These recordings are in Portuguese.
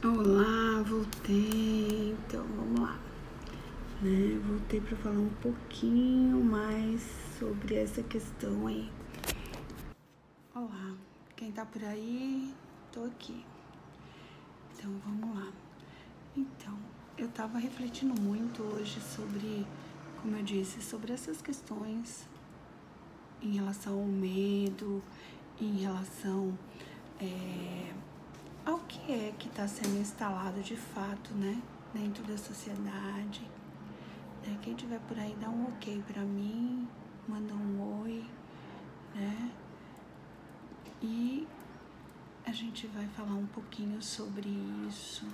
Olá, voltei. Então, vamos lá, né? Voltei para falar um pouquinho mais sobre essa questão aí. Olá, quem tá por aí? Tô aqui. Então, vamos lá. Então, eu tava refletindo muito hoje sobre, como eu disse, sobre essas questões em relação ao medo, em relação ao que é que está sendo instalado de fato, né, dentro da sociedade. Quem tiver por aí, dá um ok para mim, manda um oi, né? E a gente vai falar um pouquinho sobre isso,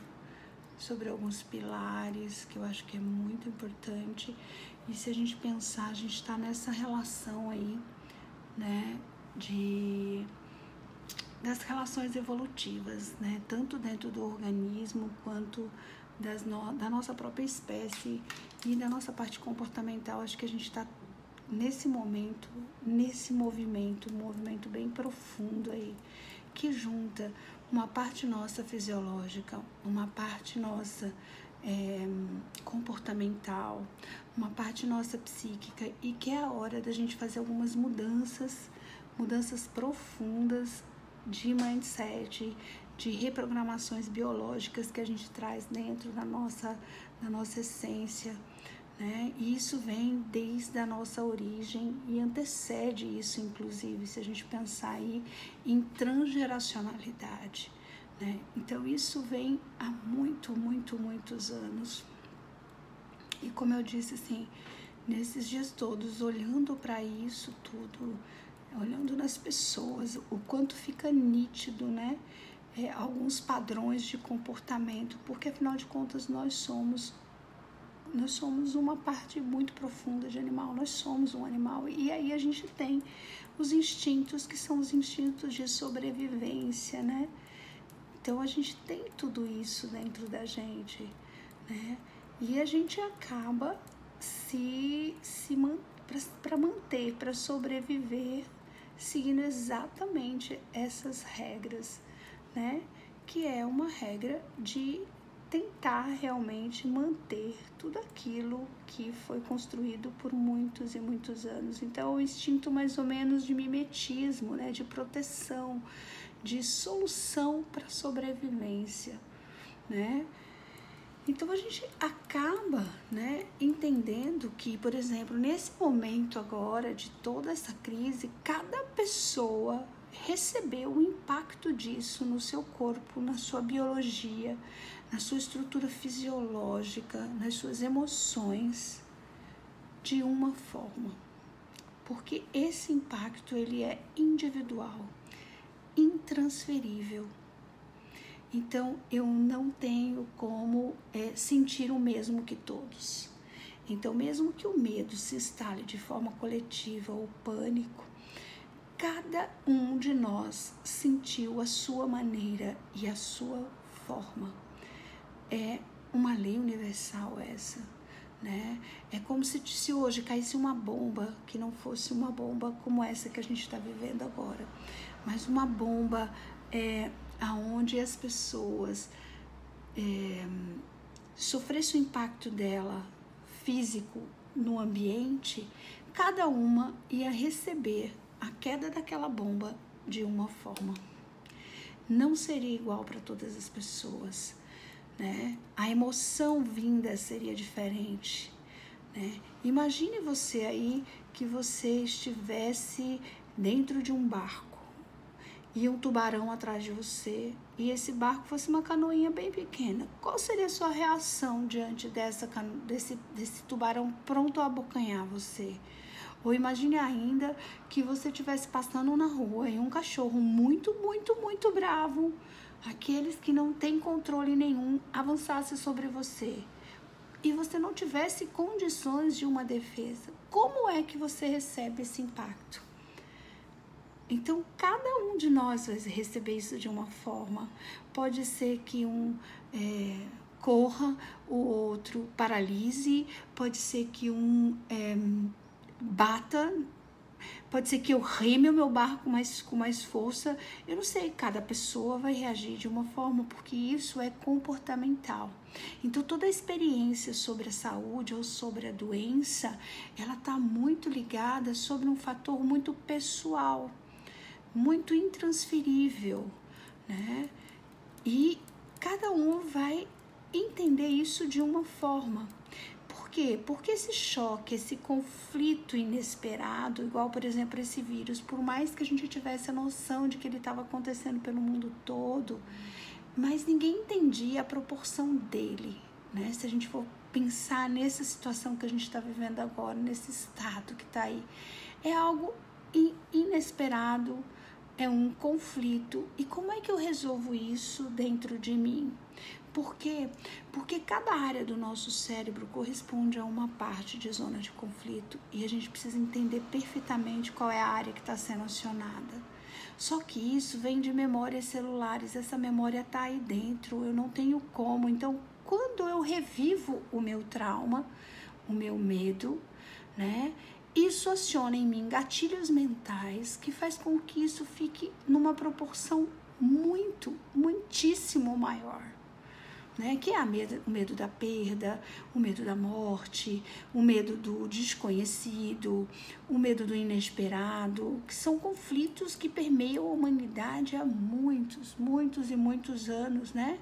sobre alguns pilares que eu acho que é muito importante. E se a gente pensar, a gente está nessa relação aí, né, das relações evolutivas, né? Tanto dentro do organismo quanto da nossa própria espécie e da nossa parte comportamental. Acho que a gente está nesse momento, nesse movimento, um movimento bem profundo aí, que junta uma parte nossa fisiológica, uma parte nossa comportamental, uma parte nossa psíquica, e que é a hora da gente fazer algumas mudanças profundas de mindset, de reprogramações biológicas que a gente traz dentro da nossa essência, né? E isso vem desde a nossa origem e antecede isso, inclusive, se a gente pensar aí em transgeracionalidade, né? Então, isso vem há muitos anos. E como eu disse, assim, nesses dias todos, olhando para isso tudo, olhando nas pessoas, o quanto fica nítido, né? Alguns padrões de comportamento, porque afinal de contas nós somos uma parte muito profunda de animal, nós somos um animal, e aí a gente tem os instintos, que são os instintos de sobrevivência, né? Então a gente tem tudo isso dentro da gente, né? E a gente acaba para sobreviver, seguindo exatamente essas regras, né? Que é uma regra de tentar realmente manter tudo aquilo que foi construído por muitos e muitos anos. Então, é um instinto mais ou menos de mimetismo, né? De proteção, de solução para a sobrevivência, né? Então a gente acaba, né, entendendo que, por exemplo, nesse momento agora de toda essa crise, cada pessoa recebeu o impacto disso no seu corpo, na sua biologia, na sua estrutura fisiológica, nas suas emoções, de uma forma. Porque esse impacto, ele é individual, intransferível. Então, eu não tenho como sentir o mesmo que todos. Então, mesmo que o medo se instale de forma coletiva ou pânico, cada um de nós sentiu a sua maneira e a sua forma. É uma lei universal essa, né? É como se hoje caísse uma bomba, que não fosse uma bomba como essa que a gente está vivendo agora, mas uma bomba aonde as pessoas sofressem o impacto dela físico no ambiente, cada uma ia receber a queda daquela bomba de uma forma. Não seria igual para todas as pessoas, né? A emoção vinda seria diferente, né? Imagine você aí que você estivesse dentro de um barco e um tubarão atrás de você, e esse barco fosse uma canoinha bem pequena. Qual seria a sua reação diante desse tubarão pronto a abocanhar você? Ou imagine ainda que você estivesse passando na rua e um cachorro muito bravo, aqueles que não têm controle nenhum, avançasse sobre você e você não tivesse condições de uma defesa. Como é que você recebe esse impacto? Então, cada um de nós vai receber isso de uma forma. Pode ser que um corra, o outro paralise, pode ser que um bata Pode ser que eu reme o meu barco com mais força. Eu não sei, cada pessoa vai reagir de uma forma, porque isso é comportamental. Então, toda a experiência sobre a saúde ou sobre a doença, ela está muito ligada sobre um fator muito pessoal, muito intransferível, né? E cada um vai entender isso de uma forma. Por quê? Porque esse choque, esse conflito inesperado, igual, por exemplo, esse vírus, por mais que a gente tivesse a noção de que ele estava acontecendo pelo mundo todo, mas ninguém entendia a proporção dele, né? Se a gente for pensar nessa situação que a gente está vivendo agora, nesse estado que está aí, é algo inesperado, é um conflito. E como é que eu resolvo isso dentro de mim? Por quê? Porque cada área do nosso cérebro corresponde a uma parte de zona de conflito e a gente precisa entender perfeitamente qual é a área que está sendo acionada. Só que isso vem de memórias celulares, essa memória está aí dentro, eu não tenho como. Então, quando eu revivo o meu trauma, o meu medo, né? Isso aciona em mim gatilhos mentais que faz com que isso fique numa proporção muitíssimo maior, né? Que é o medo da perda, o medo da morte, o medo do desconhecido, o medo do inesperado, que são conflitos que permeiam a humanidade há muitos e muitos anos, né?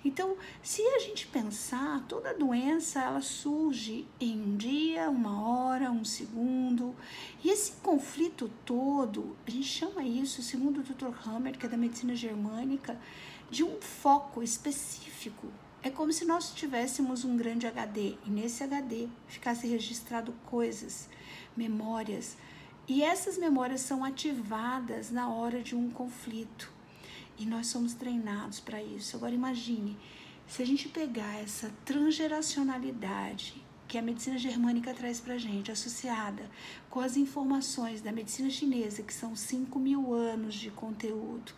Então, se a gente pensar, toda doença, ela surge em um dia, uma hora, um segundo, e esse conflito todo, a gente chama isso, segundo o Dr. Hammer, que é da medicina germânica, de um foco específico. É como se nós tivéssemos um grande HD e nesse HD ficasse registrado coisas, memórias, e essas memórias são ativadas na hora de um conflito e nós somos treinados para isso. Agora imagine, se a gente pegar essa transgeracionalidade que a medicina germânica traz para a gente, associada com as informações da medicina chinesa, que são 5.000 anos de conteúdo,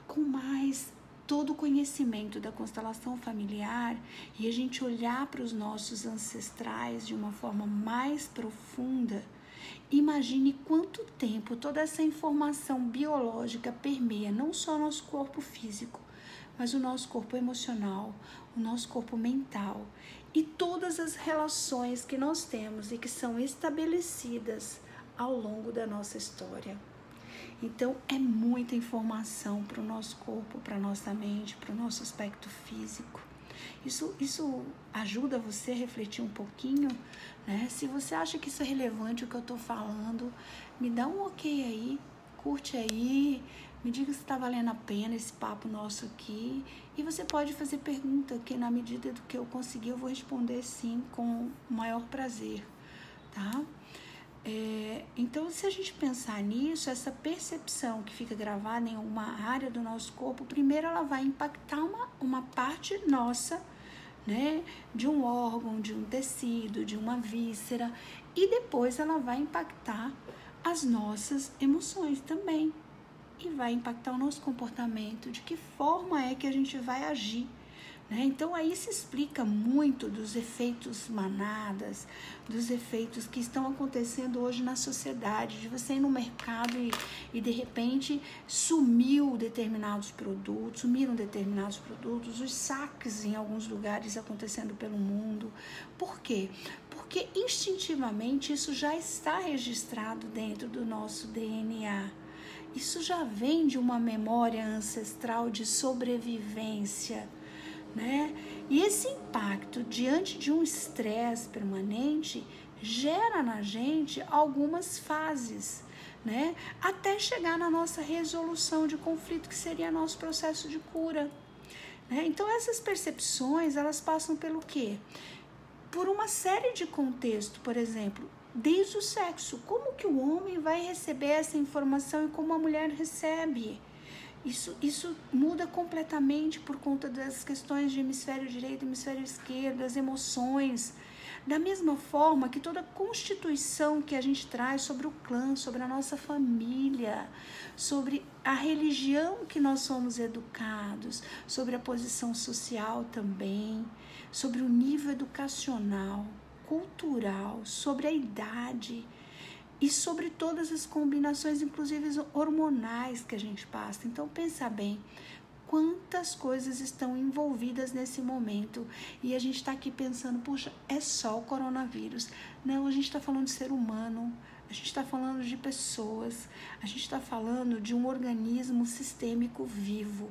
com mais todo o conhecimento da constelação familiar, e a gente olhar para os nossos ancestrais de uma forma mais profunda, imagine quanto tempo toda essa informação biológica permeia não só o nosso corpo físico, mas o nosso corpo emocional, o nosso corpo mental e todas as relações que nós temos e que são estabelecidas ao longo da nossa história. Então, é muita informação para o nosso corpo, para a nossa mente, para o nosso aspecto físico. Isso ajuda você a refletir um pouquinho, né? Se você acha que isso é relevante o que eu estou falando, me dá um ok aí, curte aí, me diga se está valendo a pena esse papo nosso aqui. E você pode fazer pergunta, que na medida do que eu conseguir, eu vou responder sim, com o maior prazer, tá? Então, se a gente pensar nisso, essa percepção que fica gravada em uma área do nosso corpo, primeiro ela vai impactar uma parte nossa, né, de um órgão, de um tecido, de uma víscera, e depois ela vai impactar as nossas emoções também, e vai impactar o nosso comportamento, de que forma é que a gente vai agir. Então aí se explica muito dos efeitos manadas, dos efeitos que estão acontecendo hoje na sociedade, de você ir no mercado e de repente sumiram determinados produtos, os saques em alguns lugares acontecendo pelo mundo. Por quê? Porque instintivamente isso já está registrado dentro do nosso DNA. Isso já vem de uma memória ancestral de sobrevivência, né? E esse impacto diante de um estresse permanente gera na gente algumas fases, né? Até chegar na nossa resolução de conflito, que seria nosso processo de cura, né? Então essas percepções, elas passam pelo quê? Por uma série de contextos, por exemplo, desde o sexo, como que o homem vai receber essa informação e como a mulher recebe? Isso muda completamente por conta das questões de hemisfério direito e hemisfério esquerdo, das emoções. Da mesma forma que toda a constituição que a gente traz sobre o clã, sobre a nossa família, sobre a religião que nós somos educados, sobre a posição social também, sobre o nível educacional, cultural, sobre a idade. e sobre todas as combinações, inclusive hormonais que a gente passa. Então, pensa bem, quantas coisas estão envolvidas nesse momento e a gente está aqui pensando, puxa, é só o coronavírus. Não, a gente está falando de ser humano, a gente está falando de pessoas, a gente está falando de um organismo sistêmico vivo.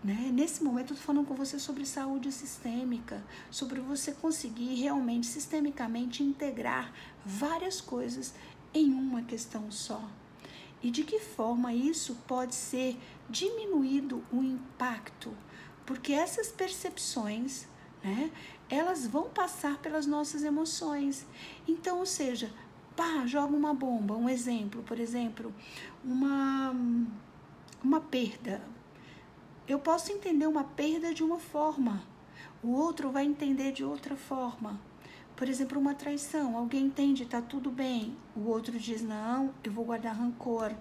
Né? Nesse momento eu estou falando com você sobre saúde sistêmica, sobre você conseguir realmente, sistemicamente, integrar várias coisas em uma questão só. E de que forma isso pode ser diminuído o impacto, porque essas percepções, né, elas vão passar pelas nossas emoções. Então, ou seja, joga uma bomba, um exemplo, por exemplo, uma perda. Eu posso entender uma perda de uma forma, o outro vai entender de outra forma. Por exemplo, uma traição, alguém entende, tá tudo bem, o outro diz, não, eu vou guardar rancor.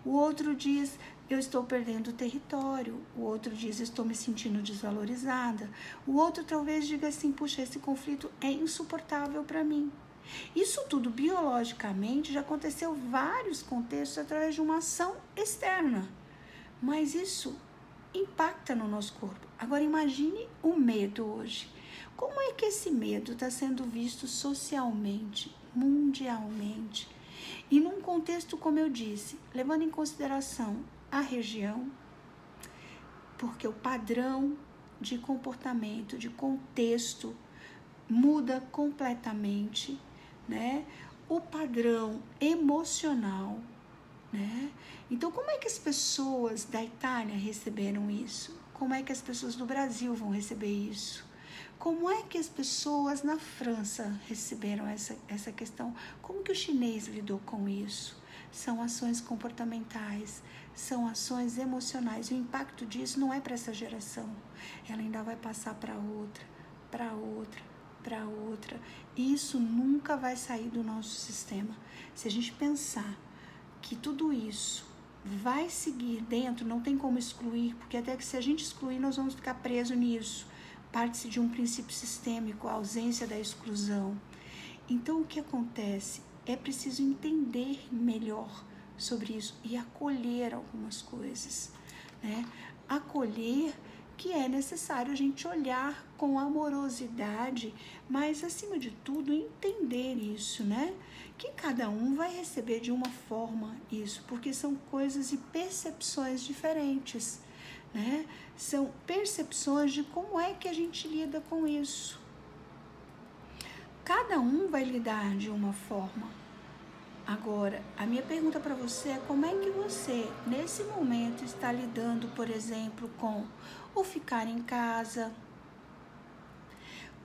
O outro diz, eu estou perdendo território. O outro diz, estou me sentindo desvalorizada. O outro talvez diga assim, puxa, esse conflito é insuportável para mim. Isso tudo biologicamente já aconteceu em vários contextos através de uma ação externa. Mas isso impacta no nosso corpo. Agora imagine o medo hoje. Como é que esse medo está sendo visto socialmente, mundialmente? E num contexto, como eu disse, levando em consideração a região, porque o padrão de comportamento, de contexto, muda completamente, né? O padrão emocional, né? Então, como é que as pessoas da Itália receberam isso? Como é que as pessoas do Brasil vão receber isso? Como é que as pessoas na França receberam essa questão? Como que o chinês lidou com isso? São ações comportamentais, são ações emocionais. O impacto disso não é para essa geração. Ela ainda vai passar para outra, para outra, para outra. E isso nunca vai sair do nosso sistema. Se a gente pensar que tudo isso vai seguir dentro, não tem como excluir, porque até que se a gente excluir, nós vamos ficar presos nisso. Parte-se de um princípio sistêmico, a ausência da exclusão. Então, o que acontece? É preciso entender melhor sobre isso e acolher algumas coisas, né? Acolher que é necessário a gente olhar com amorosidade, mas, acima de tudo, entender isso, né? Que cada um vai receber de uma forma isso, porque são coisas e percepções diferentes, né? São percepções de como é que a gente lida com isso. Cada um vai lidar de uma forma. Agora, a minha pergunta para você é como é que você, nesse momento, está lidando, por exemplo, com o ficar em casa,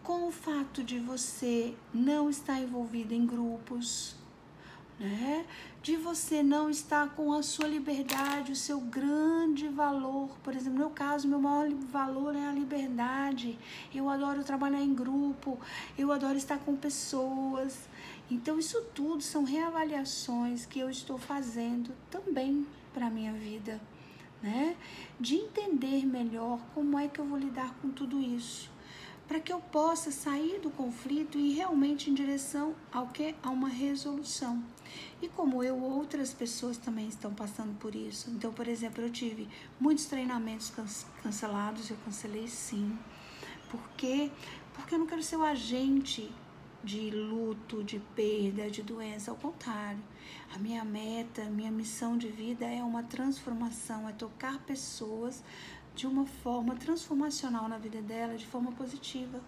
com o fato de você não estar envolvido em grupos, né? De você não estar com a sua liberdade, o seu grande valor. Por exemplo, no meu caso, meu maior valor é a liberdade. Eu adoro trabalhar em grupo, eu adoro estar com pessoas. Então, isso tudo são reavaliações que eu estou fazendo também para a minha vida, né? De entender melhor como é que eu vou lidar com tudo isso, para que eu possa sair do conflito e ir realmente em direção ao que? A uma resolução. E como eu, outras pessoas também estão passando por isso. Então, por exemplo, eu tive muitos treinamentos cancelados, eu cancelei sim. Por quê? Porque eu não quero ser o agente de luto, de perda, de doença. Ao contrário, a minha meta, minha missão de vida é uma transformação, é tocar pessoas de uma forma transformacional na vida dela, de forma positiva.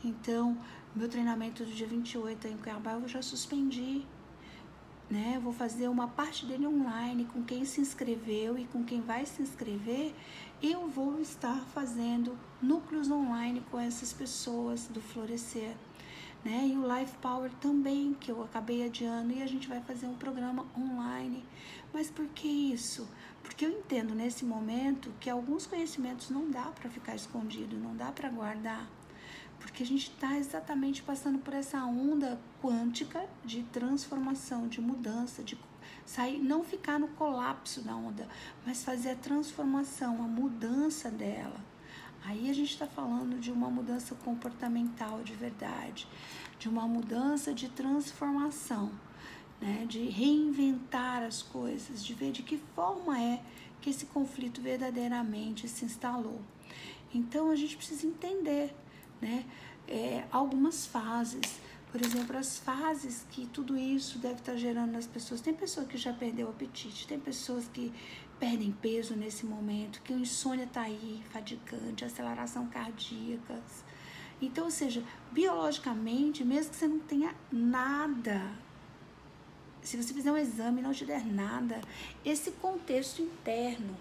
Então, meu treinamento do dia 28 em Cuiabá eu já suspendi, né? Eu vou fazer uma parte dele online, com quem se inscreveu e com quem vai se inscrever, eu vou estar fazendo núcleos online com essas pessoas do Florescer, né? E o Life Power também, que eu acabei adiando, e a gente vai fazer um programa online. Mas por que isso? Porque eu entendo nesse momento que alguns conhecimentos não dá para ficar escondido, não dá para guardar. Porque a gente está exatamente passando por essa onda quântica de transformação, de mudança, de sair, não ficar no colapso da onda, mas fazer a transformação, a mudança dela. Aí a gente está falando de uma mudança comportamental de verdade, de uma mudança de transformação, né? De reinventar as coisas, de ver de que forma é que esse conflito verdadeiramente se instalou. Então a gente precisa entender, né? Algumas fases, por exemplo, as fases que tudo isso deve estar gerando nas pessoas. Tem pessoa que já perdeu o apetite, tem pessoas que perdem peso nesse momento, que a insônia está aí, fadigante, aceleração cardíaca. Então, ou seja, biologicamente, mesmo que você não tenha nada, se você fizer um exame e não te der nada, esse contexto interno,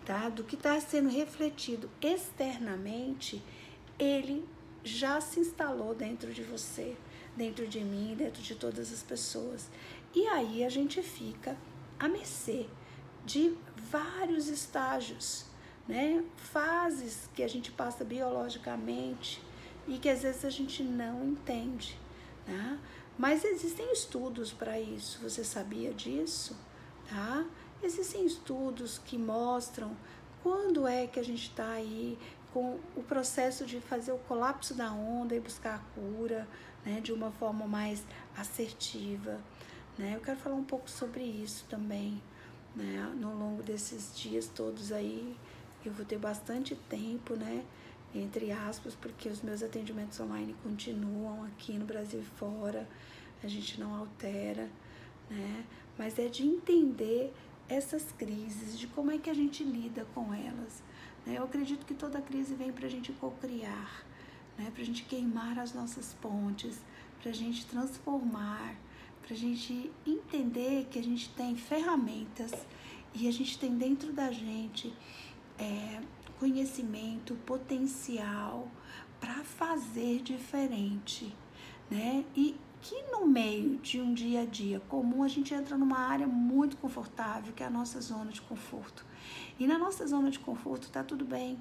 tá, do que está sendo refletido externamente, ele já se instalou dentro de você, dentro de mim, dentro de todas as pessoas. E aí a gente fica à mercê de vários estágios, né? Fases que a gente passa biologicamente e que às vezes a gente não entende, né? Mas existem estudos para isso, você sabia disso? Tá? Existem estudos que mostram quando é que a gente está aí com o processo de fazer o colapso da onda e buscar a cura, né, de uma forma mais assertiva, né? Eu quero falar um pouco sobre isso também, né? No longo desses dias todos aí, eu vou ter bastante tempo, né? Entre aspas, porque os meus atendimentos online continuam aqui no Brasil e fora, a gente não altera, né? Mas é de entender essas crises, de como é que a gente lida com elas, né? Eu acredito que toda crise vem para a gente cocriar, né? Para a gente queimar as nossas pontes, para a gente transformar, para a gente entender que a gente tem ferramentas e a gente tem dentro da gente conhecimento, potencial para fazer diferente, né? E que no meio de um dia a dia comum a gente entra numa área muito confortável, que é a nossa zona de conforto. E na nossa zona de conforto tá tudo bem.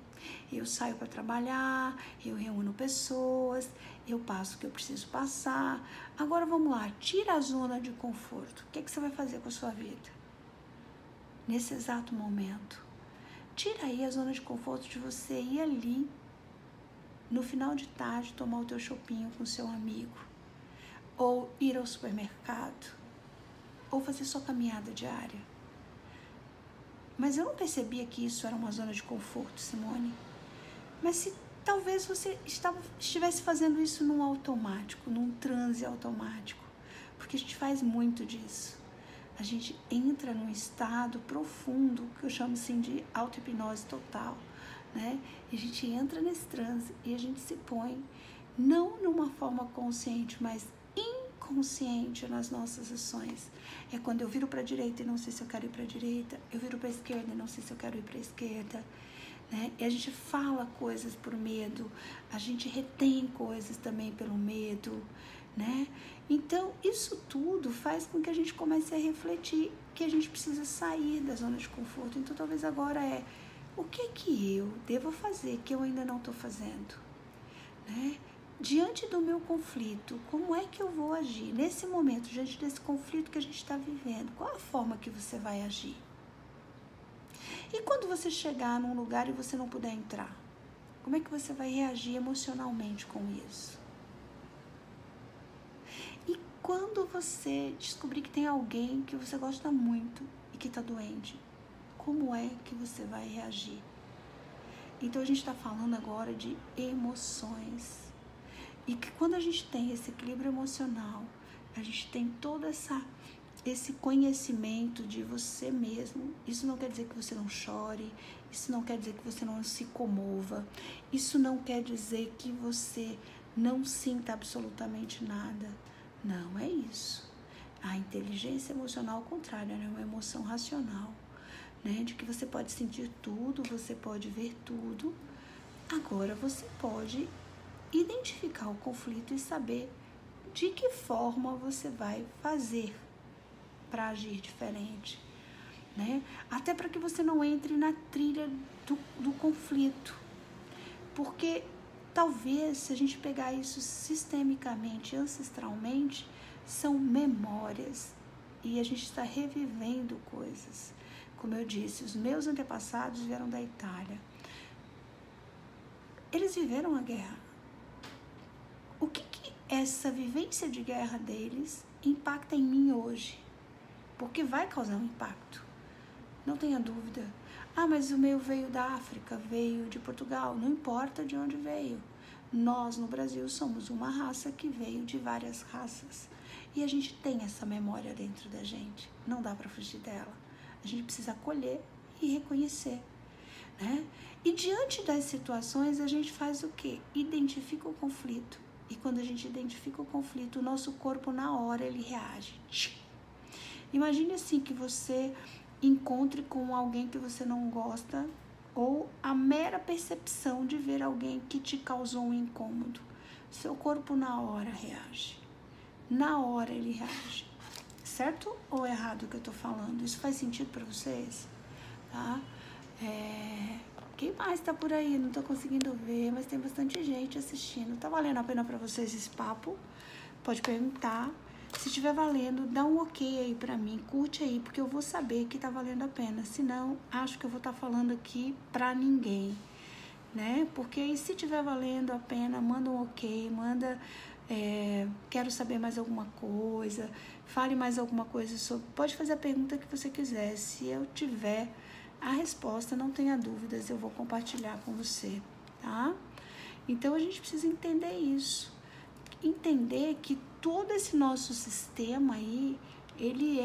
Eu saio para trabalhar, eu reúno pessoas, eu passo o que eu preciso passar. Agora vamos lá, tira a zona de conforto. O que você vai fazer com a sua vida? Nesse exato momento. Tira aí a zona de conforto de você ir ali, no final de tarde, tomar o teu chopinho com seu amigo. Ou ir ao supermercado. Ou fazer sua caminhada diária. Mas eu não percebia que isso era uma zona de conforto, Simone. Mas se talvez você estivesse fazendo isso num automático, num transe automático. Porque a gente faz muito disso. A gente entra num estado profundo, que eu chamo assim de auto-hipnose total, né? E a gente entra nesse transe e a gente se põe, não numa forma consciente, mas inconsciente nas nossas ações. É quando eu viro para a direita e não sei se eu quero ir para a direita, eu viro para a esquerda e não sei se eu quero ir para a esquerda, né? E a gente fala coisas por medo, a gente retém coisas também pelo medo, né? Então, isso tudo faz com que a gente comece a refletir que a gente precisa sair da zona de conforto. Então, talvez agora o que eu devo fazer que eu ainda não estou fazendo, né? Diante do meu conflito, como é que eu vou agir? Nesse momento, diante desse conflito que a gente está vivendo, qual a forma que você vai agir? E quando você chegar num lugar e você não puder entrar, como é que você vai reagir emocionalmente com isso? E quando você descobrir que tem alguém que você gosta muito e que está doente, como é que você vai reagir? Então a gente está falando agora de emoções. E que quando a gente tem esse equilíbrio emocional, a gente tem todo esse conhecimento de você mesmo. Isso não quer dizer que você não chore, isso não quer dizer que você não se comova, isso não quer dizer que você não sinta absolutamente nada. Não é isso. A inteligência emocional, ao contrário, é uma emoção racional, né? De que você pode sentir tudo, você pode ver tudo. Agora você pode identificar o conflito e saber de que forma você vai fazer para agir diferente, né? Até para que você não entre na trilha do conflito, porque talvez, se a gente pegar isso sistemicamente, ancestralmente, são memórias e a gente está revivendo coisas. Como eu disse, os meus antepassados vieram da Itália. Eles viveram a guerra. O que essa vivência de guerra deles impacta em mim hoje, porque vai causar um impacto, não tenha dúvida. Ah, mas o meu veio da África, veio de Portugal, não importa de onde veio. Nós no Brasil somos uma raça que veio de várias raças e a gente tem essa memória dentro da gente, não dá para fugir dela. A gente precisa acolher e reconhecer, né? E diante das situações a gente faz o quê? Identifica o conflito. E quando a gente identifica o conflito, o nosso corpo na hora ele reage. Imagine assim que você encontre com alguém que você não gosta, ou a mera percepção de ver alguém que te causou um incômodo. Seu corpo na hora reage. Na hora ele reage. Certo ou errado o que eu tô falando? Isso faz sentido para vocês? Tá? Quem mais tá por aí? Não tô conseguindo ver, mas tem bastante gente assistindo. Tá valendo a pena para vocês esse papo? Pode perguntar. Se estiver valendo, dá um ok aí pra mim, curte aí, porque eu vou saber que tá valendo a pena. Senão, acho que eu vou estar falando aqui pra ninguém, né? Porque aí, se estiver valendo a pena, manda um ok, manda, quero saber mais alguma coisa, fale mais alguma coisa sobre... Pode fazer a pergunta que você quiser. Se eu tiver a resposta, não tenha dúvidas, eu vou compartilhar com você, tá? Então, a gente precisa entender isso. Entender que todo esse nosso sistema aí, ele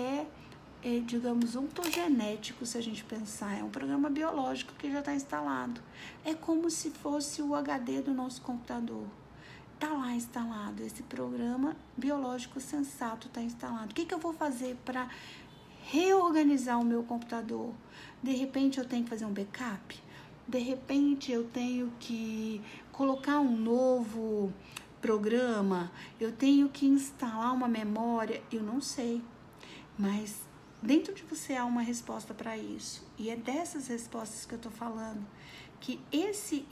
digamos, ontogenético, se a gente pensar. É um programa biológico que já está instalado. É como se fosse o HD do nosso computador. Está lá instalado. Esse programa biológico sensato está instalado. O que eu vou fazer para reorganizar o meu computador? De repente, eu tenho que fazer um backup? De repente, eu tenho que colocar um novo programa, eu tenho que instalar uma memória, eu não sei, mas dentro de você há uma resposta para isso, e é dessas respostas que eu tô falando, que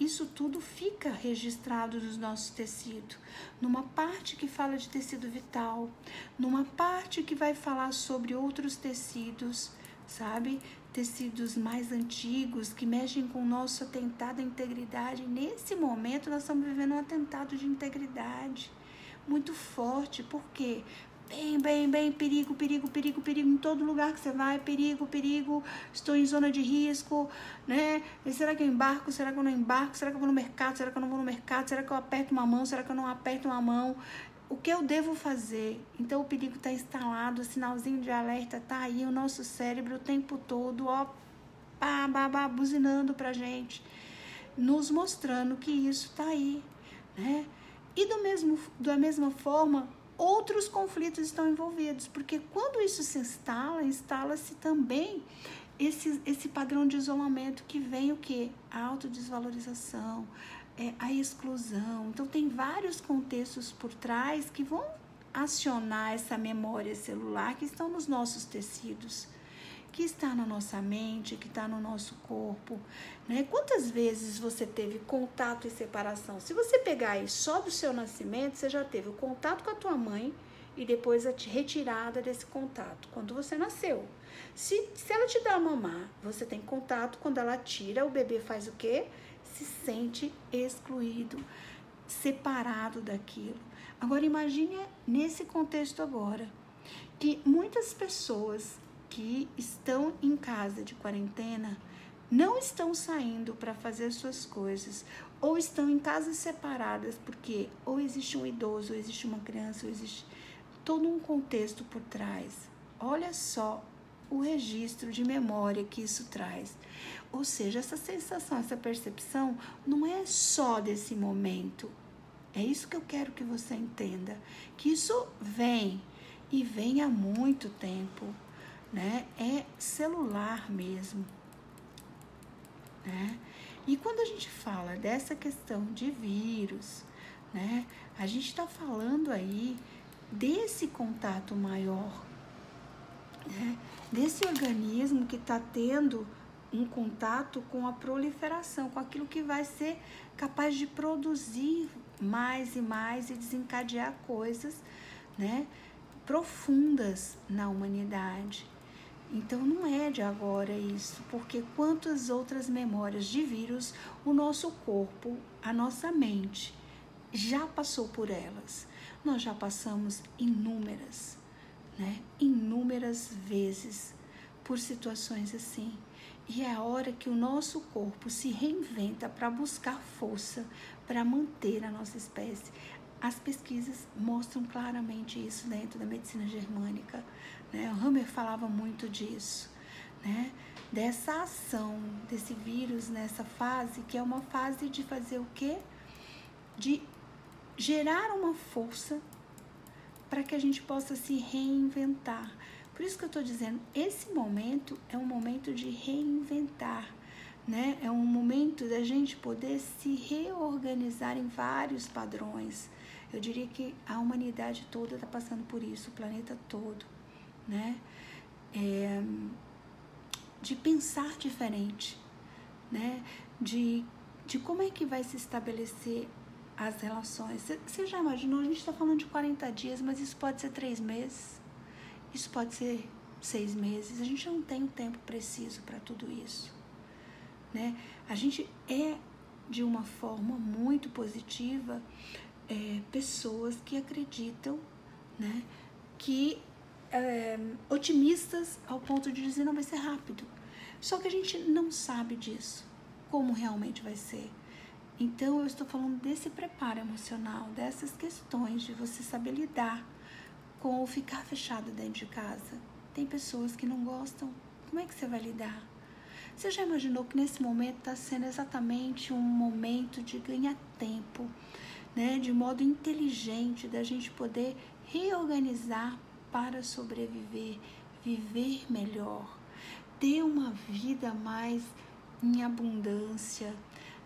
isso tudo fica registrado nos nossos tecidos, numa parte que fala de tecido vital, numa parte que vai falar sobre outros tecidos, sabe? Tecidos mais antigos que mexem com o nosso atentado à integridade. Nesse momento nós estamos vivendo um atentado de integridade muito forte. Por quê? Bem, perigo, em todo lugar que você vai, perigo, estou em zona de risco, né? E será que eu embarco, será que eu não embarco, será que eu vou no mercado, será que eu não vou no mercado, será que eu aperto uma mão, será que eu não aperto uma mão? O que eu devo fazer? Então o perigo está instalado, o sinalzinho de alerta está aí, o nosso cérebro o tempo todo, buzinando pra gente, nos mostrando que isso está aí, né? E da mesma forma, outros conflitos estão envolvidos, porque quando isso se instala-se também esse padrão de isolamento que vem o quê? A autodesvalorização, a exclusão. Então, tem vários contextos por trás que vão acionar essa memória celular que estão nos nossos tecidos, que está na nossa mente, que está no nosso corpo, né? Quantas vezes você teve contato e separação? Se você pegar aí só do seu nascimento, você já teve o contato com a tua mãe e depois a retirada desse contato, quando você nasceu. Se ela te dá a mamar, você tem contato, quando ela tira, o bebê faz o quê? Se sente excluído, separado daquilo. Agora imagine nesse contexto agora, que muitas pessoas que estão em casa de quarentena não estão saindo para fazer suas coisas, ou estão em casas separadas, porque ou existe um idoso, ou existe uma criança, ou existe todo um contexto por trás. Olha só o registro de memória que isso traz. Ou seja, essa sensação, essa percepção não é só desse momento. É isso que eu quero que você entenda, que isso vem e vem há muito tempo, né? É celular mesmo, né? E quando a gente fala dessa questão de vírus, né? A gente está falando aí desse contato maior, né? Desse organismo que está tendo um contato com a proliferação, com aquilo que vai ser capaz de produzir mais e mais e desencadear coisas, né, profundas na humanidade. Então não é de agora isso, porque quantas outras memórias de vírus o nosso corpo, a nossa mente já passou por elas. Nós já passamos inúmeras, né? Inúmeras vezes por situações assim. E é a hora que o nosso corpo se reinventa para buscar força, para manter a nossa espécie. As pesquisas mostram claramente isso dentro da medicina germânica, né? O Hammer falava muito disso, né? Dessa ação desse vírus nessa fase, que é uma fase de fazer o quê? De gerar uma força para que a gente possa se reinventar. Por isso que eu estou dizendo, esse momento é um momento de reinventar, né? É um momento da gente poder se reorganizar em vários padrões. Eu diria que a humanidade toda está passando por isso, o planeta todo, né? De pensar diferente, né? De como é que vai se estabelecer as relações. Você já imaginou? A gente está falando de 40 dias, mas isso pode ser 3 meses, isso pode ser 6 meses. A gente não tem um tempo preciso para tudo isso, né? A gente é, de uma forma muito positiva, pessoas que acreditam, né? Que otimistas ao ponto de dizer não, vai ser rápido. Só que a gente não sabe disso, como realmente vai ser. Então eu estou falando desse preparo emocional, dessas questões de você saber lidar com o ficar fechado dentro de casa. Tem pessoas que não gostam, como é que você vai lidar? Você já imaginou que nesse momento está sendo exatamente um momento de ganhar tempo, né? De modo inteligente, da gente poder reorganizar para sobreviver, viver melhor, ter uma vida mais em abundância,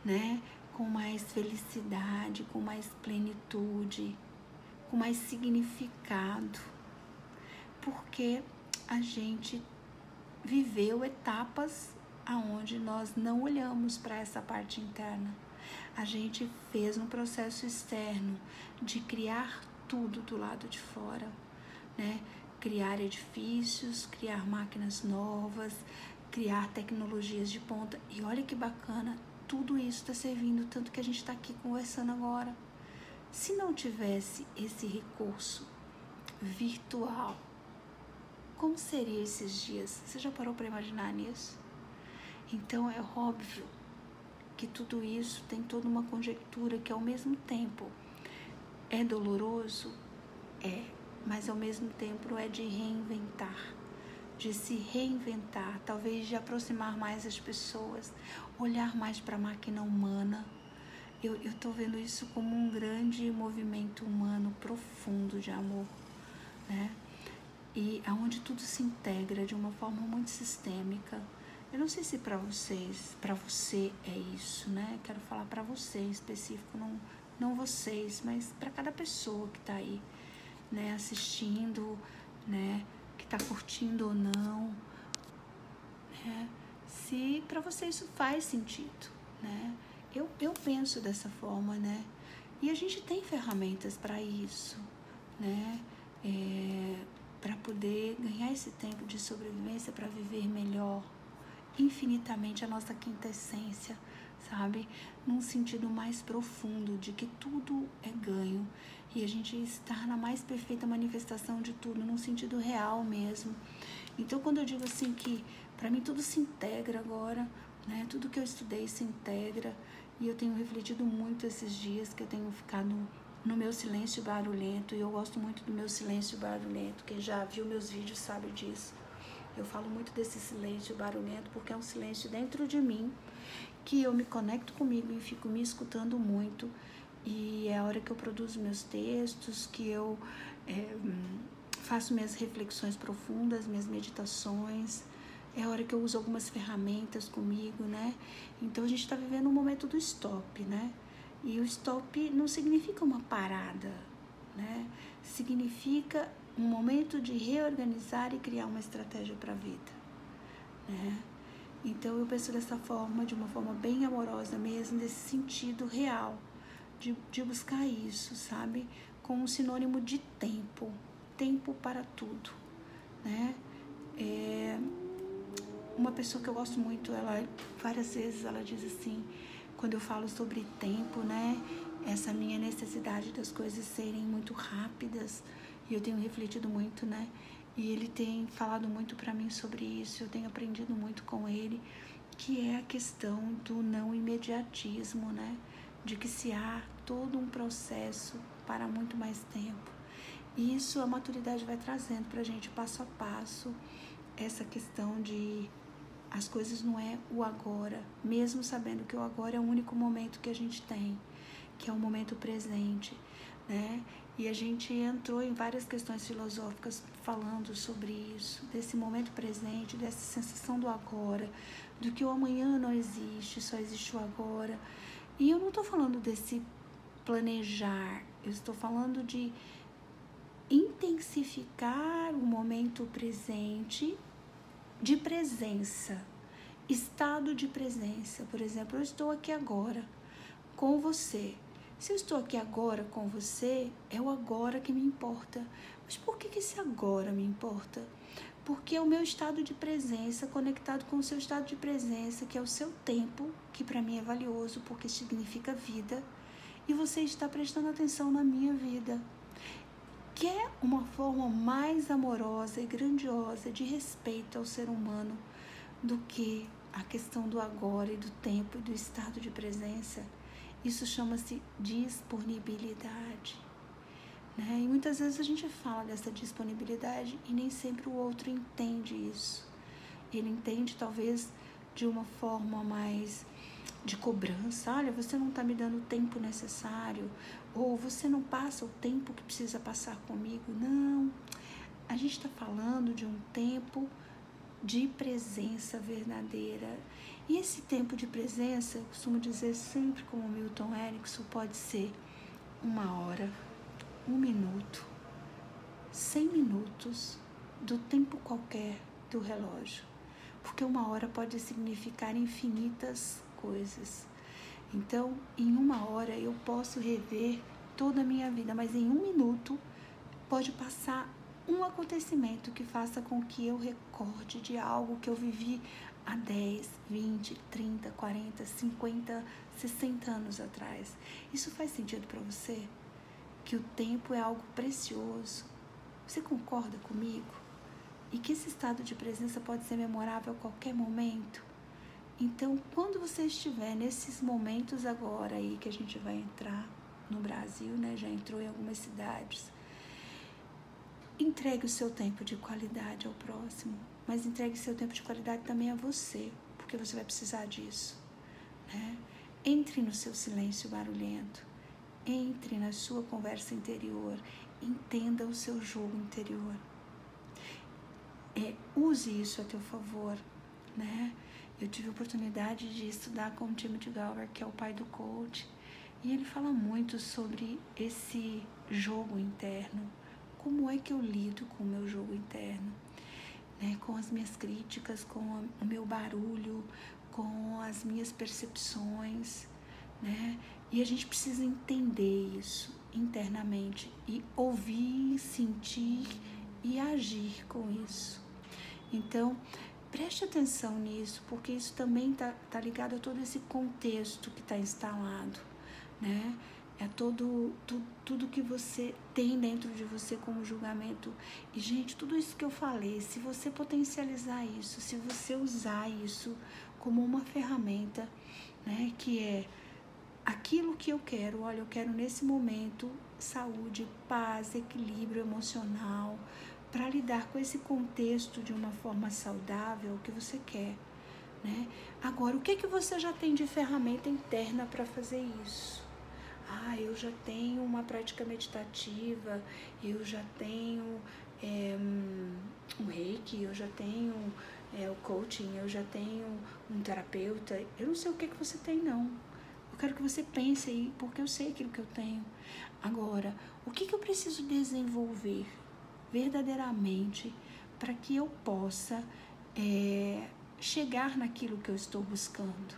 né? Com mais felicidade, com mais plenitude, com mais significado, porque a gente viveu etapas aonde nós não olhamos para essa parte interna. A gente fez um processo externo de criar tudo do lado de fora, né? Criar edifícios, criar máquinas novas, criar tecnologias de ponta. E olha que bacana, tudo isso está servindo, tanto que a gente está aqui conversando agora. Se não tivesse esse recurso virtual, como seria esses dias? Você já parou para imaginar nisso? Então é óbvio que tudo isso tem toda uma conjectura que ao mesmo tempo é doloroso, mas ao mesmo tempo é de reinventar, de se reinventar, talvez de aproximar mais as pessoas, olhar mais para a máquina humana. Eu estou vendo isso como um grande movimento humano profundo de amor, né? E aonde tudo se integra de uma forma muito sistêmica. Eu não sei se para você é isso, né? Quero falar para você em específico, não vocês, mas para cada pessoa que está aí, né? Assistindo, né? Que está curtindo ou não, né? Se para você isso faz sentido, né? Eu penso dessa forma, né? E a gente tem ferramentas para isso, né? Para poder ganhar esse tempo de sobrevivência, para viver melhor, infinitamente a nossa quinta essência, sabe? Num sentido mais profundo de que tudo é ganho e a gente está na mais perfeita manifestação de tudo, num sentido real mesmo. Então, quando eu digo assim que para mim tudo se integra agora, né? Tudo que eu estudei se integra, e eu tenho refletido muito esses dias que eu tenho ficado no meu silêncio barulhento, e eu gosto muito do meu silêncio barulhento. Quem já viu meus vídeos sabe disso. Eu falo muito desse silêncio barulhento porque é um silêncio dentro de mim, que eu me conecto comigo e fico me escutando muito. E é a hora que eu produzo meus textos, que eu faço minhas reflexões profundas, minhas meditações. É a hora que eu uso algumas ferramentas comigo, né? Então a gente está vivendo um momento do stop, né? E o stop não significa uma parada, né? Significa um momento de reorganizar e criar uma estratégia para a vida, né? Então eu penso dessa forma, de uma forma bem amorosa mesmo, nesse sentido real, de buscar isso, sabe? Com um sinônimo de tempo, tempo para tudo, né? Uma pessoa que eu gosto muito, ela várias vezes ela diz assim, quando eu falo sobre tempo, né? Essa minha necessidade das coisas serem muito rápidas, e eu tenho refletido muito, né? e ele tem falado muito para mim sobre isso, eu tenho aprendido muito com ele, que é a questão do não imediatismo, né? De que se há todo um processo para muito mais tempo. E isso a maturidade vai trazendo para a gente passo a passo, essa questão de as coisas não é o agora, mesmo sabendo que o agora é o único momento que a gente tem, que é o momento presente, né? E a gente entrou em várias questões filosóficas falando sobre isso, desse momento presente, dessa sensação do agora, do que o amanhã não existe, só existe o agora. E eu não estou falando desse planejar, eu estou falando de intensificar o momento presente de presença, estado de presença. Por exemplo, eu estou aqui agora com você. Se eu estou aqui agora com você, é o agora que me importa. Mas por que esse agora me importa? Porque é o meu estado de presença conectado com o seu estado de presença, que é o seu tempo, que para mim é valioso porque significa vida, e você está prestando atenção na minha vida. Que é uma forma mais amorosa e grandiosa de respeito ao ser humano do que a questão do agora e do tempo e do estado de presença. Isso chama-se disponibilidade, né? E muitas vezes a gente fala dessa disponibilidade e nem sempre o outro entende isso. Ele entende talvez de uma forma mais de cobrança. Olha, você não está me dando o tempo necessário, ou você não passa o tempo que precisa passar comigo. Não, a gente está falando de um tempo de presença verdadeira. E esse tempo de presença, eu costumo dizer sempre como Milton Erickson, pode ser 1 hora, 1 minuto, 100 minutos, do tempo qualquer do relógio. Porque 1 hora pode significar infinitas coisas. Então, em 1 hora eu posso rever toda a minha vida, mas em 1 minuto pode passar um acontecimento que faça com que eu recorde de algo que eu vivi há 10, 20, 30, 40, 50, 60 anos atrás. Isso faz sentido para você? Que o tempo é algo precioso. Você concorda comigo? E que esse estado de presença pode ser memorável a qualquer momento? Então, quando você estiver nesses momentos agora aí que a gente vai entrar no Brasil, né? Já entrou em algumas cidades. Entregue o seu tempo de qualidade ao próximo, mas entregue seu tempo de qualidade também a você, porque você vai precisar disso, né? Entre no seu silêncio barulhento, entre na sua conversa interior, entenda o seu jogo interior. Use isso a teu favor, né? Eu tive a oportunidade de estudar com o Timothy Galway, que é o pai do coach, e ele fala muito sobre esse jogo interno. Como é que eu lido com o meu jogo interno, né? Com as minhas críticas, com o meu barulho, com as minhas percepções, né? E a gente precisa entender isso internamente e ouvir, sentir e agir com isso. Então, preste atenção nisso, porque isso também tá ligado a todo esse contexto que está instalado, né? É tudo que você tem dentro de você como julgamento. E, gente, tudo isso que eu falei, se você potencializar isso, se você usar isso como uma ferramenta, né? Que é aquilo que eu quero. Olha, eu quero nesse momento saúde, paz, equilíbrio emocional, para lidar com esse contexto de uma forma saudável, o que você quer, né? Agora, o que você já tem de ferramenta interna para fazer isso? Eu já tenho uma prática meditativa, eu já tenho um reiki, eu já tenho o coaching, eu já tenho um terapeuta. Eu não sei o que você tem, não. Eu quero que você pense aí, porque eu sei aquilo que eu tenho. Agora, o que eu preciso desenvolver verdadeiramente para que eu possa chegar naquilo que eu estou buscando,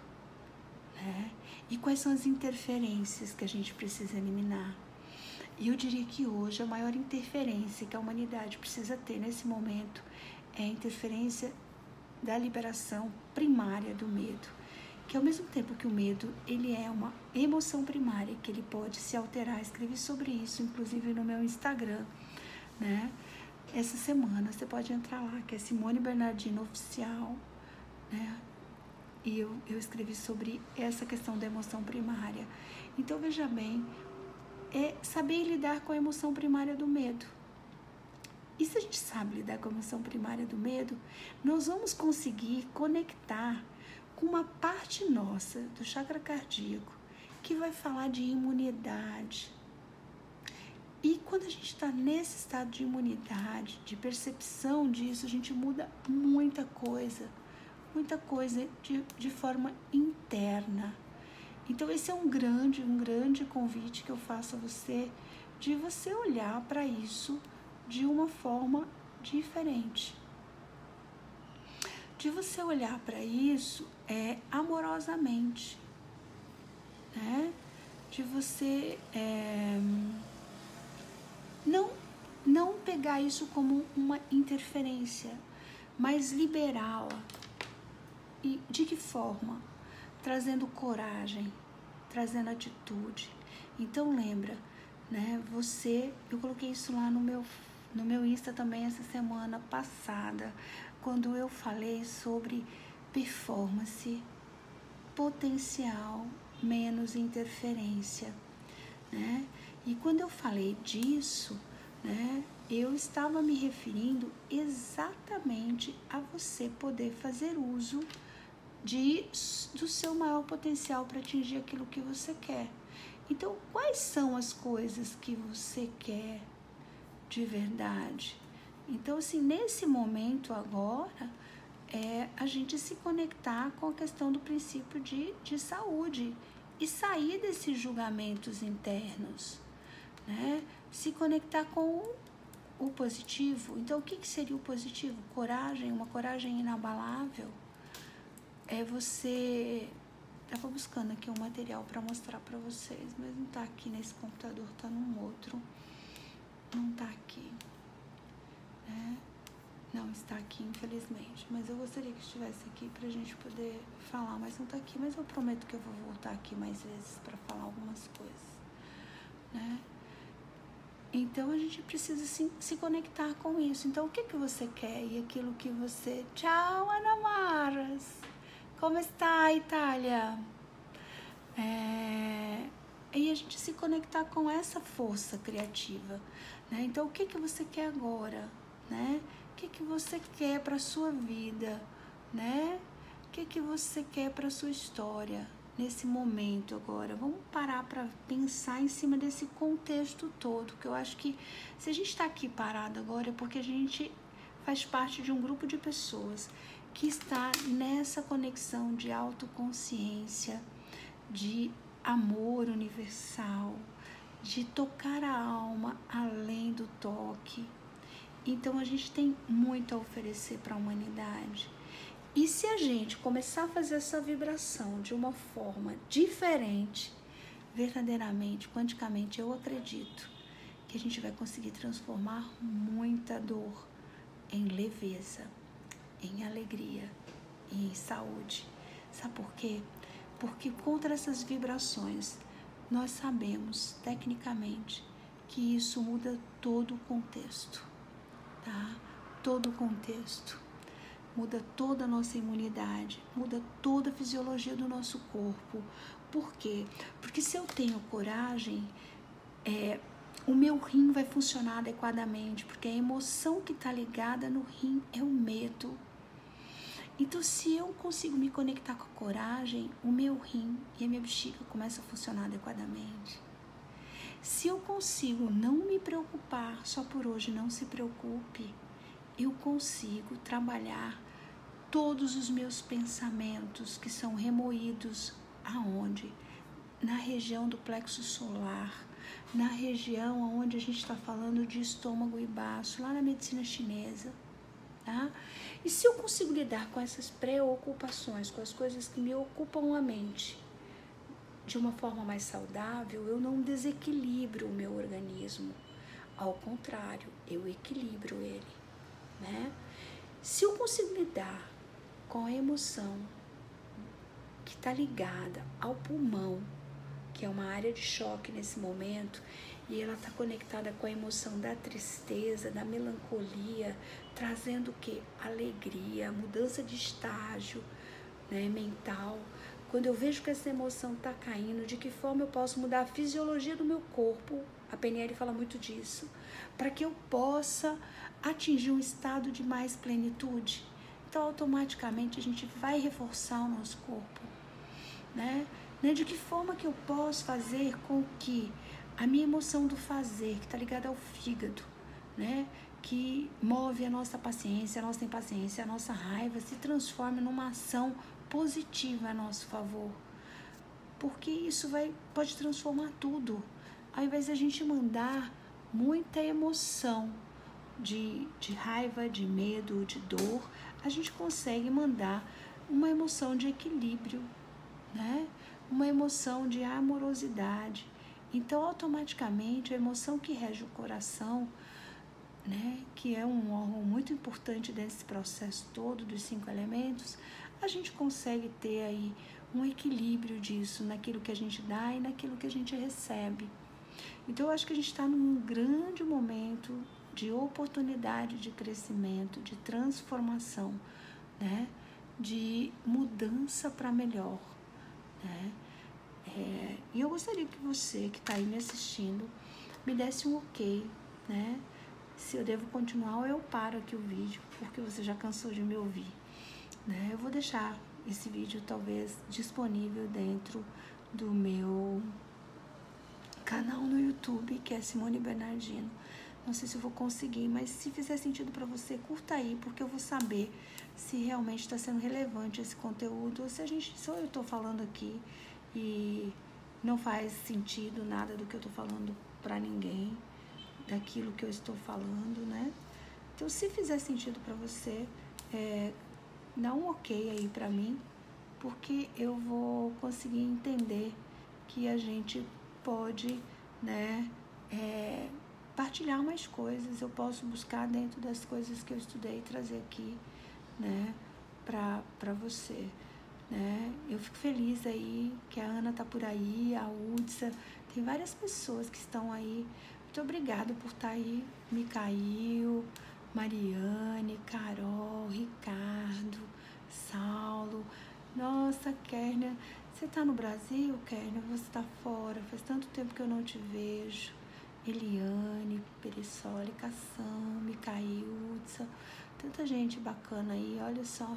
né? E quais são as interferências que a gente precisa eliminar? E eu diria que hoje a maior interferência que a humanidade precisa ter nesse momento é a interferência da liberação primária do medo, que ao mesmo tempo que o medo ele é uma emoção primária, que ele pode se alterar. Escrevi sobre isso, inclusive no meu Instagram, né? essa semana você pode entrar lá, que é Simone Bernardino Oficial, né? E eu escrevi sobre essa questão da emoção primária. Então, veja bem, é saber lidar com a emoção primária do medo. E se a gente sabe lidar com a emoção primária do medo, nós vamos conseguir conectar com uma parte nossa do chakra cardíaco que vai falar de imunidade. E quando a gente está nesse estado de imunidade, de percepção disso, a gente muda muita coisa de forma interna. Então esse é um grande convite que eu faço a você, de você olhar para isso de uma forma diferente. De você olhar para isso amorosamente, né? De você não pegar isso como uma interferência, mas liberá-la. E de que forma? Trazendo coragem, trazendo atitude. Então lembra, né? Eu coloquei isso lá no meu Insta também essa semana passada, quando eu falei sobre performance, potencial, menos interferência, né? E quando eu falei disso, né, eu estava me referindo exatamente a você poder fazer uso do seu maior potencial para atingir aquilo que você quer. Então, quais são as coisas que você quer de verdade? Então, assim, nesse momento agora, a gente se conectar com a questão do princípio de saúde e sair desses julgamentos internos, né? Se conectar com o positivo. Então, o que seria o positivo? Coragem, uma coragem inabalável. Estava buscando aqui um material para mostrar para vocês, mas não está aqui nesse computador, está num outro. Não está aqui, né? Não está aqui, infelizmente, mas eu gostaria que estivesse aqui para a gente poder falar, mas não está aqui. Mas eu prometo que eu vou voltar aqui mais vezes para falar algumas coisas, né? Então a gente precisa se conectar com isso. Então o que você quer e aquilo que você... Tchau, Ana Maras! Como está, Itália? E a gente se conectar com essa força criativa, né? Então o que você quer agora, né? O que você quer para a sua vida, né? O que você quer para a sua história nesse momento agora? Vamos parar para pensar em cima desse contexto todo, que eu acho que se a gente está aqui parado agora é porque a gente faz parte de um grupo de pessoas que está nessa conexão de autoconsciência, de amor universal, de tocar a alma além do toque. Então a gente tem muito a oferecer para a humanidade. E se a gente começar a fazer essa vibração de uma forma diferente, verdadeiramente, quanticamente, eu acredito que a gente vai conseguir transformar muita dor em leveza, em alegria e em saúde. Sabe por quê? Porque contra essas vibrações, nós sabemos, tecnicamente, que isso muda todo o contexto, tá? Todo o contexto. Muda toda a nossa imunidade, muda toda a fisiologia do nosso corpo. Por quê? Porque se eu tenho coragem, o meu rim vai funcionar adequadamente, porque a emoção que está ligada no rim é o medo. Então, se eu consigo me conectar com a coragem, o meu rim e a minha bexiga começam a funcionar adequadamente. Se eu consigo não me preocupar, só por hoje, não se preocupe, eu consigo trabalhar todos os meus pensamentos que são remoídos aonde? Na região do plexo solar, na região onde a gente está falando de estômago e baço, lá na medicina chinesa, tá? E se eu consigo lidar com essas preocupações, com as coisas que me ocupam a mente, de uma forma mais saudável, eu não desequilibro o meu organismo. Ao contrário, eu equilibro ele, né? Se eu consigo lidar com a emoção que está ligada ao pulmão, que é uma área de choque nesse momento, e ela está conectada com a emoção da tristeza, da melancolia, trazendo o quê? Alegria, mudança de estágio, né, mental. Quando eu vejo que essa emoção está caindo, de que forma eu posso mudar a fisiologia do meu corpo? A PNL fala muito disso, para que eu possa atingir um estado de mais plenitude. Então, automaticamente, a gente vai reforçar o nosso corpo, né? De que forma que eu posso fazer com que a minha emoção do fazer, que está ligada ao fígado, né? Que move a nossa paciência, a nossa impaciência, a nossa raiva, se transforme numa ação positiva a nosso favor. Porque isso pode transformar tudo. Ao invés de a gente mandar muita emoção de raiva, de medo, de dor, a gente consegue mandar uma emoção de equilíbrio, né? Uma emoção de amorosidade. Então, automaticamente, a emoção que rege o coração, né, que é um órgão muito importante desse processo todo dos 5 elementos, a gente consegue ter aí um equilíbrio disso, naquilo que a gente dá e naquilo que a gente recebe. Então, eu acho que a gente está num grande momento de oportunidade de crescimento, de transformação, né, de mudança para melhor, né? E eu gostaria que você que está aí me assistindo me desse um ok, né? Se eu devo continuar ou eu paro aqui o vídeo, porque você já cansou de me ouvir, né? Eu vou deixar esse vídeo talvez disponível dentro do meu canal no YouTube, que é Simone Bernardino. Não sei se eu vou conseguir, mas se fizer sentido para você, curta aí, porque eu vou saber se realmente está sendo relevante esse conteúdo, ou se só eu estou falando aqui e não faz sentido nada do que eu estou falando para ninguém, daquilo que eu estou falando, né? Então, se fizer sentido para você, dá um ok aí para mim, porque eu vou conseguir entender que a gente pode, né, partilhar mais coisas. Eu posso buscar dentro das coisas que eu estudei e trazer aqui, né, para você, né? Eu fico feliz aí que a Ana tá por aí, a Udsa, tem várias pessoas que estão aí. Muito obrigada por estar aí, Micael, Mariane, Carol, Ricardo, Saulo. Nossa, Kérnia, você tá no Brasil, Kérnia? Você tá fora? Faz tanto tempo que eu não te vejo. Eliane, Perissoli, Cação, Micael, Udsa, tanta gente bacana aí, olha só,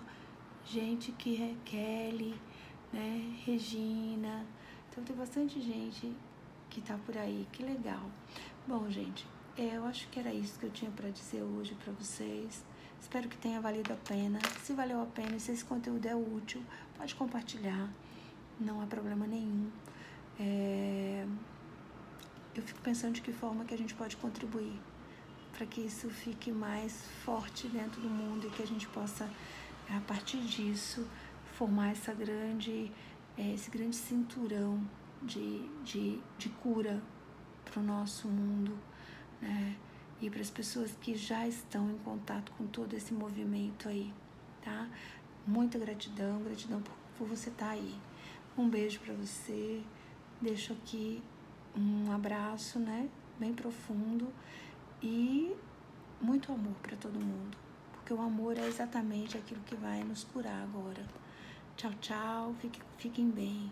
gente que é Kelly, né, Regina, então tem bastante gente que tá por aí, que legal. Bom, gente, eu acho que era isso que eu tinha para dizer hoje para vocês. Espero que tenha valido a pena. Se valeu a pena, se esse conteúdo é útil, pode compartilhar, não há problema nenhum. Eu fico pensando de que forma que a gente pode contribuir para que isso fique mais forte dentro do mundo e que a gente possa, a partir disso, formar esse grande cinturão de cura para o nosso mundo, né? E para as pessoas que já estão em contato com todo esse movimento aí, tá? Muita gratidão por você estar aí. Um beijo para você, deixo aqui um abraço, né, bem profundo e muito amor para todo mundo, porque o amor é exatamente aquilo que vai nos curar agora. Tchau, tchau, fiquem bem.